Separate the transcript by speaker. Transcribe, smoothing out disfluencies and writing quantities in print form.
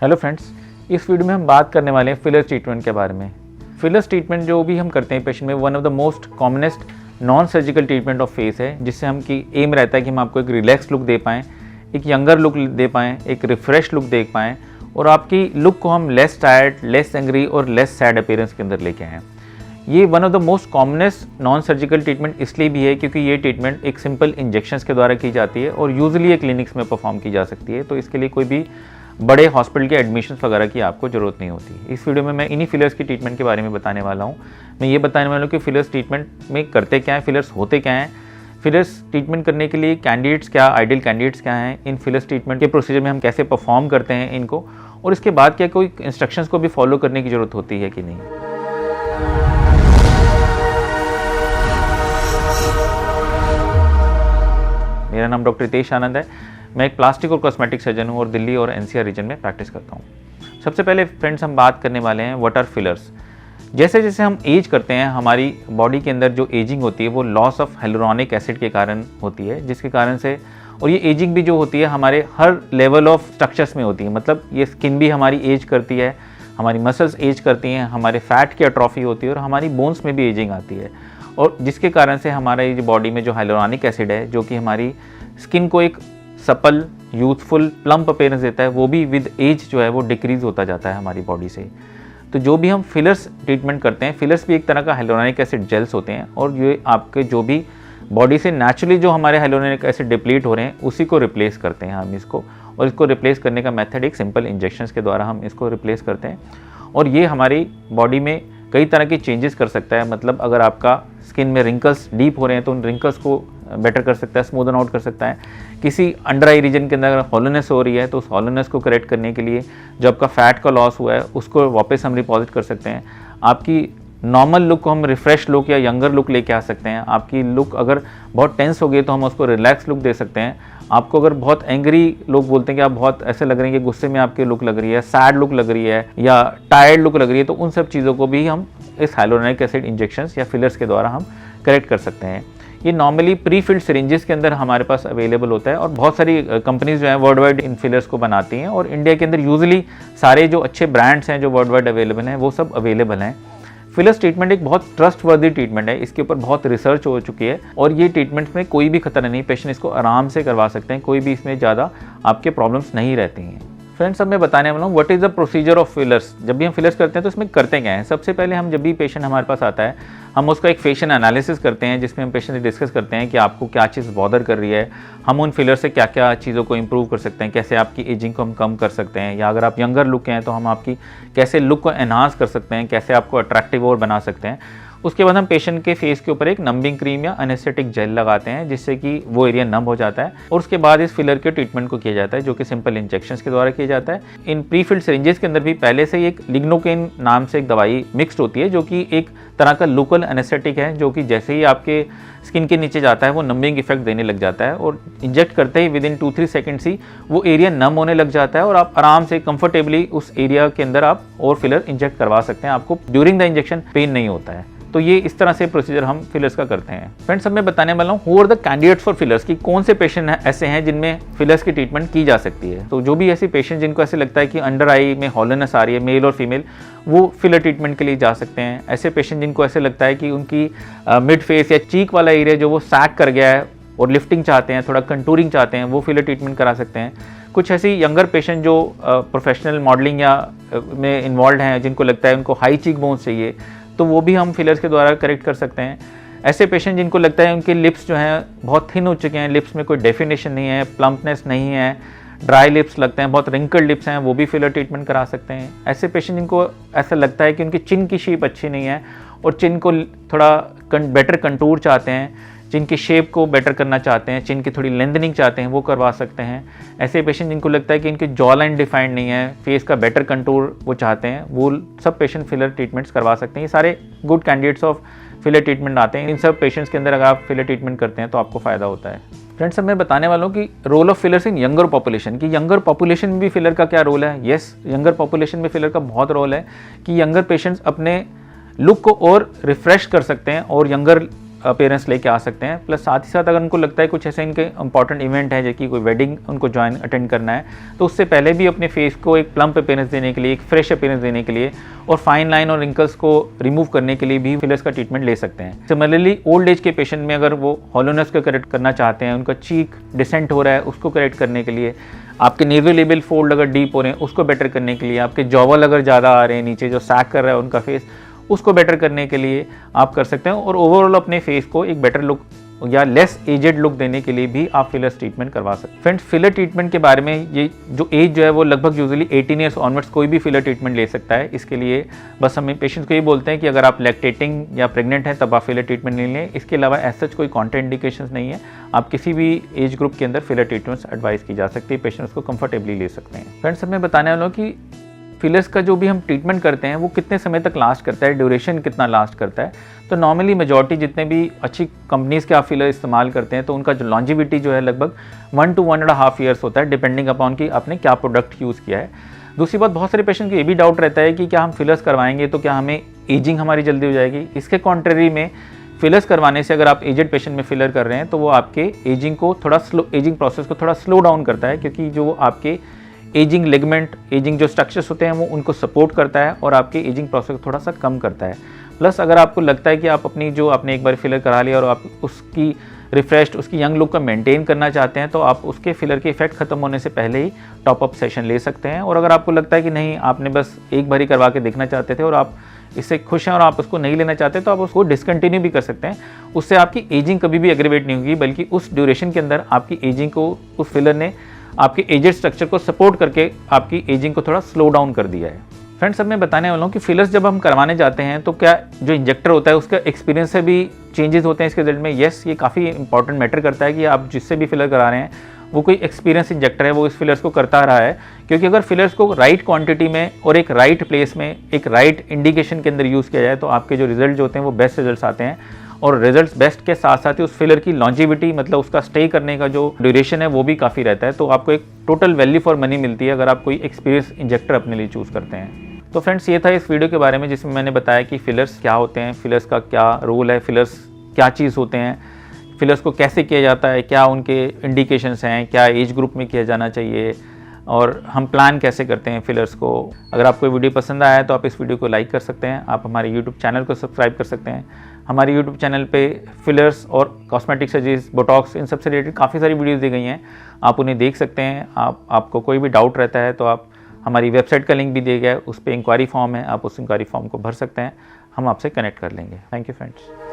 Speaker 1: Hello friends, इस video में हम बात करने वाले हैं फिलर ट्रीटमेंट के बारे में। फिलर्स ट्रीटमेंट जो भी हम करते हैं पेशेंट में, one of the most commonest non surgical treatment of face है, जिससे हम की एम रहता है कि हम आपको एक रिलैक्स लुक दे पाएँ, एक यंगर लुक दे पाएँ, एक रिफ्रेश लुक दे पाएँ और आपकी लुक को हम लेस टायर्ड, लेस एंग्री और लेस सैड अपीयरेंस के अंदर लेके आएँ। ये one of the most commonest non surgical treatment इसलिए भी है क्योंकि ये ट्रीटमेंट एक सिंपल इंजेक्शंस के द्वारा की जाती है और यूजुअली ये क्लिनिक्स में परफॉर्म की जा सकती है, तो इसके लिए कोई भी बड़े हॉस्पिटल के एडमिशन्स वगैरह की आपको ज़रूरत नहीं होती। इस वीडियो में मैं इन्हीं फिलर्स की ट्रीटमेंट के बारे में बताने वाला हूँ। मैं ये बताने वाला हूँ कि फिलर्स ट्रीटमेंट में करते क्या है, फिलर्स होते क्या हैं, फिलर्स ट्रीटमेंट करने के लिए कैंडिडेट्स क्या, आइडियल कैंडिडेट्स क्या हैं, इन फिलर्स ट्रीटमेंट के प्रोसीजर में हम कैसे परफॉर्म करते हैं इनको, और इसके बाद क्या कोई इंस्ट्रक्शंस को भी फॉलो करने की ज़रूरत होती है कि नहीं। मेरा नाम डॉक्टर रितेश आनंद है। मैं एक प्लास्टिक और कॉस्मेटिक सर्जन हूँ और दिल्ली और एनसीआर रीजन में प्रैक्टिस करता हूँ। सबसे पहले फ्रेंड्स हम बात करने वाले हैं व्हाट आर फिलर्स। जैसे जैसे हम एज करते हैं, हमारी बॉडी के अंदर जो एजिंग होती है वो लॉस ऑफ हाइलुरोनिक एसिड के कारण होती है, जिसके कारण से, और ये एजिंग भी जो होती है हमारे हर लेवल ऑफ स्ट्रक्चर्स में होती है। मतलब ये स्किन भी हमारी एज करती है, हमारी मसल्स एज करती हैं, हमारे फैट की अट्रॉफी होती है और हमारी बोन्स में भी एजिंग आती है, और जिसके कारण से हमारे बॉडी में जो हाइलुरोनिक एसिड है जो कि हमारी स्किन को एक सपल, यूथफुल, प्लम्प अपीयरेंस देता है, वो भी विद एज जो है वो डिक्रीज होता जाता है हमारी बॉडी से। तो जो भी हम फिलर्स ट्रीटमेंट करते हैं, फिलर्स भी एक तरह का हाइलुरोनिक एसिड जेल्स होते हैं और ये आपके जो भी बॉडी से नेचुरली जो हमारे हाइलुरोनिक एसिड डिप्लीट हो रहे हैं उसी को रिप्लेस करते हैं हम इसको, और इसको रिप्लेस करने का मेथड एक सिंपल इंजेक्शंस के द्वारा हम इसको रिप्लेस करते हैं, और ये हमारी बॉडी में कई तरह के चेंजेस कर सकता है। मतलब अगर आपका स्किन में रिंकल्स डीप हो रहे हैं तो उन रिंकल्स को बेटर कर सकता है, स्मूदन आउट कर सकता है। किसी अंडर आई रीजन के अंदर अगर हॉलोनेस हो रही है तो उस हॉलोनेस को करेक्ट करने के लिए जो आपका फैट का लॉस हुआ है उसको वापस हम डिपॉजिट कर सकते हैं। आपकी नॉर्मल लुक को हम रिफ्रेश लुक या यंगर लुक लेके आ सकते हैं। आपकी लुक अगर बहुत टेंस हो गई तो हम उसको रिलैक्स लुक दे सकते हैं। आपको अगर बहुत एंग्री, लोग बोलते हैं कि आप बहुत ऐसे लग रहे हैं कि गुस्से में आपकी लुक लग रही है, सैड लुक लग रही है या टायर्ड लुक लग रही है, तो उन सब चीज़ों को भी हम इस हाइलुरोनिक एसिड इंजेक्शंस या फिलर्स के द्वारा हम करेक्ट कर सकते हैं। ये नॉर्मली प्री फिल्ड सिरिंजेस के अंदर हमारे पास अवेलेबल होता है और बहुत सारी कंपनीज जो हैं वर्ल्ड वाइड इन फिलर्स को बनाती हैं, और इंडिया के अंदर यूजुअली सारे जो अच्छे ब्रांड्स हैं जो वर्ल्ड वाइड अवेलेबल हैं वो सब अवेलेबल हैं। फिलर्स ट्रीटमेंट एक बहुत ट्रस्टवर्दी ट्रीटमेंट है, इसके ऊपर बहुत रिसर्च हो चुकी है और ये ट्रीटमेंट में कोई भी खतरा नहीं, पेशेंट इसको आराम से करवा सकते हैं, कोई भी इसमें ज़्यादा आपके प्रॉब्लम्स नहीं रहती हैं। फ्रेंड्स, अब मैं बताने वाला हूँ what is the procedure of fillers. जब भी हम फिलर्स करते हैं तो इसमें करते क्या हैं। सबसे पहले हम जब भी पेशेंट हमारे पास आता है हम उसका एक फेशियल एनालिसिस करते हैं, जिसमें हम पेशेंट से डिस्कस करते हैं कि आपको क्या चीज़ बॉदर कर रही है, हम उन फिलर से क्या क्या चीज़ों को इंप्रूव कर सकते हैं, कैसे आपकी एजिंग को हम कम कर सकते हैं, या अगर आप यंगर लुक हैं तो हम आपकी कैसे लुक को एनहांस कर सकते हैं, कैसे आपको अट्रैक्टिव और बना सकते हैं। उसके बाद हम पेशेंट के फेस के ऊपर एक नंबिंग क्रीम या एनेस्थेटिक जेल लगाते हैं जिससे कि वो एरिया नम हो जाता है, और उसके बाद इस फिलर के ट्रीटमेंट को किया जाता है जो कि सिंपल इंजेक्शंस के द्वारा किया जाता है। इन प्री फिल्ड सिरिंजेस के अंदर भी पहले से ही एक लिग्नोकेन नाम से एक दवाई मिक्स्ड होती है जो कि एक तरह का लोकल एनेस्थेटिक है, जो कि जैसे ही आपके स्किन के नीचे जाता है वो नंबिंग इफेक्ट देने लग जाता है, और इंजेक्ट करते ही विद इन 2-3 सेकेंड्स ही वो एरिया नम होने लग जाता है और आप आराम से कंफर्टेबली उस एरिया के अंदर आप और फिलर इंजेक्ट करवा सकते हैं। आपको ड्यूरिंग द इंजेक्शन पेन नहीं होता है। तो ये इस तरह से प्रोसीजर हम फिलर्स का करते हैं। फ्रेंड्स, अब मैं बताने वाला हूँ who are the candidates for fillers, की कौन से पेशेंट ऐसे हैं जिनमें फिलर्स की ट्रीटमेंट की जा सकती है। तो जो भी ऐसे पेशेंट जिनको ऐसे लगता है कि अंडर आई में हॉलोनेस आ रही है, मेल और फीमेल, वो फिलर ट्रीटमेंट के लिए जा सकते हैं। ऐसे पेशेंट जिनको ऐसे लगता है कि उनकी मिड फेस या चीक वाला एरिया जो वो सैग कर गया है और लिफ्टिंग चाहते हैं, थोड़ा कंटूरिंग चाहते हैं, वो फिलर ट्रीटमेंट करा सकते हैं। कुछ ऐसी यंगर पेशेंट जो प्रोफेशनल मॉडलिंग या में इन्वॉल्व हैं, जिनको लगता है उनको हाई चीक बोन्स चाहिए, तो वो भी हम फिलर्स के द्वारा करेक्ट कर सकते हैं। ऐसे पेशेंट जिनको लगता है उनके लिप्स जो हैं बहुत थिन हो चुके हैं, लिप्स में कोई डेफिनेशन नहीं है, प्लम्पनेस नहीं है, ड्राई लिप्स लगते हैं, बहुत रिंकल्ड लिप्स हैं, वो भी फिलर ट्रीटमेंट करा सकते हैं। ऐसे पेशेंट जिनको ऐसा लगता है कि उनकी चिन की शेप अच्छी नहीं है और चिन को थोड़ा बेटर कंटूर चाहते हैं, चिन की शेप को बेटर करना चाहते हैं, चिन की थोड़ी लेंथनिंग चाहते हैं, वो करवा सकते हैं। ऐसे पेशेंट जिनको लगता है कि इनकी जॉ लाइन डिफाइंड नहीं है, फेस का बेटर कंटूर वो चाहते हैं, वो सब पेशेंट फिलर ट्रीटमेंट्स करवा सकते हैं। ये सारे good candidates of filler treatment आते हैं। इन सब पेशेंट्स के अंदर अगर आप फिलर ट्रीटमेंट करते हैं तो आपको फ़ायदा होता है। फ्रेंड्स, अब मैं बताने वाला हूँ कि role of fillers in younger population, की यंगर पॉपुलेशन में भी फिलर का क्या रोल है। येस, यंगर पॉपुलेशन में फिलर का बहुत रोल है कि यंगर पेशेंट्स अपने लुक को और रिफ्रेश कर सकते हैं और यंगर अपीयरेंस लेके आ सकते हैं। प्लस साथ ही साथ अगर उनको लगता है कुछ ऐसे इनके इंपॉर्टेंट इवेंट है, जैसे कोई वेडिंग उनको ज्वाइन अटेंड करना है, तो उससे पहले भी अपने फेस को एक प्लम्प अपीयरेंस देने के लिए, एक फ्रेश अपीयरेंस देने के लिए और फाइन लाइन और रिंकल्स को रिमूव करने के लिए भी फिलर्स का ट्रीटमेंट ले सकते हैं। सिमिलरली ओल्ड एज के पेशेंट में अगर वो हॉलोनेस को करेक्ट करना चाहते हैं, उनका चीक डिसेंट हो रहा है, उसको करेक्ट करने के लिए, आपके नेवल लेबल फोल्ड अगर डीप हो रहे हैं उसको बेटर करने के लिए, आपके जॉवल अगर ज़्यादा आ रहे हैं नीचे जो सैग कर रहा है उनका फेस, उसको बेटर करने के लिए आप कर सकते हैं। और ओवरऑल अपने फेस को एक बेटर लुक या लेस एजेड लुक देने के लिए भी आप फिलर्स ट्रीटमेंट करवा सकते हैं। फ्रेंड्स, फिलर ट्रीटमेंट के बारे में, ये जो एज जो है वो लगभग यूजुअली 18 ईयर्स ऑनवर्ड्स कोई भी फिलर ट्रीटमेंट ले सकता है। इसके लिए बस हम पेशेंट्स को ये बोलते हैं कि अगर आप लैक्टेटिंग या प्रेग्नेंट हैं तब आप फिलर ट्रीटमेंट नहीं लें। इसके अलावा एज सच कोई कॉन्ट्रा इंडिकेशंस नहीं है। आप किसी भी एज ग्रुप के अंदर फिलर ट्रीटमेंट्स एडवाइस की जा सकती है, पेशेंट्स को कंफर्टेबली ले सकते हैं। फ्रेंड्स, मैं बताने वाला हूँ कि फिलर्स का जो भी हम ट्रीटमेंट करते हैं वो कितने समय तक लास्ट करता है, ड्यूरेशन कितना लास्ट करता है। तो नॉर्मली मेजॉरिटी जितने भी अच्छी कंपनीज़ के आप फिलर इस्तेमाल करते हैं तो उनका जो लॉन्जिविटी जो है लगभग 1 to 1.5 ईयर्स होता है, डिपेंडिंग अपॉन कि आपने क्या प्रोडक्ट यूज़ किया है। दूसरी बात, बहुत सारे पेशेंट को ये भी डाउट रहता है कि क्या हम फिलर्स करवाएंगे तो क्या हमें एजिंग हमारी जल्दी हो जाएगी। इसके कॉन्ट्रेरी में फिलर्स करवाने से अगर आप एजेड पेशेंट में फिलर कर रहे हैं तो वो आपके एजिंग को थोड़ा एजिंग प्रोसेस को थोड़ा स्लो डाउन करता है, क्योंकि जो आपके एजिंग लिगमेंट, एजिंग जो स्ट्रक्चर्स होते हैं वो उनको सपोर्ट करता है और आपके एजिंग प्रोसेस को थोड़ा सा कम करता है। प्लस अगर आपको लगता है कि आप अपनी जो आपने एक बार फिलर करा लिया और आप उसकी रिफ्रेश्ड, उसकी यंग लुक का मेंटेन करना चाहते हैं तो आप उसके फिलर के इफेक्ट खत्म होने से पहले ही टॉप अप सेशन ले सकते हैं। और अगर आपको लगता है कि नहीं, आपने बस एक बार ही करवा के देखना चाहते थे और आप इससे खुश हैं और आप उसको नहीं लेना चाहते तो आप उसको डिसकंटिन्यू भी कर सकते हैं। उससे आपकी एजिंग कभी भी एग्रीवेट नहीं होगी, बल्कि उस ड्यूरेशन के अंदर आपकी एजिंग को उस फिलर ने आपके एजेड स्ट्रक्चर को सपोर्ट करके आपकी एजिंग को थोड़ा स्लो डाउन कर दिया है। फ्रेंड्स, अब मैं बताने वाला हूँ कि फिलर्स जब हम करवाने जाते हैं तो क्या जो इंजेक्टर होता है उसका एक्सपीरियंस से भी चेंजेस होते हैं इसके रिजल्ट में। येस, ये काफ़ी इंपॉर्टेंट मैटर करता है कि आप जिससे भी फिलर करा रहे हैं वो कोई एक्सपीरियंस इंजेक्टर है, वो इस फिलर्स को करता रहा है। क्योंकि अगर फिलर्स को राइट क्वांटिटी में और एक राइट प्लेस में एक राइट इंडिकेशन के अंदर यूज़ किया जाए तो आपके जो रिजल्ट होते हैं वो बेस्ट रिजल्ट्स आते हैं। और रिजल्ट्स बेस्ट के साथ साथ ही उस फिलर की लॉन्जिविटी, मतलब उसका स्टे करने का जो ड्यूरेशन है वो भी काफ़ी रहता है। तो आपको एक टोटल वैल्यू फॉर मनी मिलती है अगर आप कोई एक्सपीरियंस इंजेक्टर अपने लिए चूज़ करते हैं। तो फ्रेंड्स, ये था इस वीडियो के बारे में जिसमें मैंने बताया कि फिलर्स क्या होते हैं, फिलर्स का क्या रोल है, फिलर्स क्या चीज़ होते हैं, फिलर्स को कैसे किया जाता है, क्या उनके इंडिकेशंस हैं, क्या एज ग्रुप में किया जाना चाहिए और हम प्लान कैसे करते हैं फिलर्स को। अगर आपको वीडियो पसंद आया है तो आप इस वीडियो को लाइक कर सकते हैं। आप हमारे यूट्यूब चैनल को सब्सक्राइब कर सकते हैं। हमारे यूट्यूब चैनल पे फिलर्स और कॉस्मेटिक सर्जरीज, बोटॉक्स, इन सबसे रिलेटेड काफ़ी सारी वीडियोस दी गई हैं, आप उन्हें देख सकते हैं। आपको कोई भी डाउट रहता है तो आप हमारी वेबसाइट का लिंक भी दिया गया है, उस पर इंक्वायरी फॉर्म है, आप उस इंक्वायरी फॉर्म को भर सकते हैं, हम आपसे कनेक्ट कर लेंगे। Thank you friends.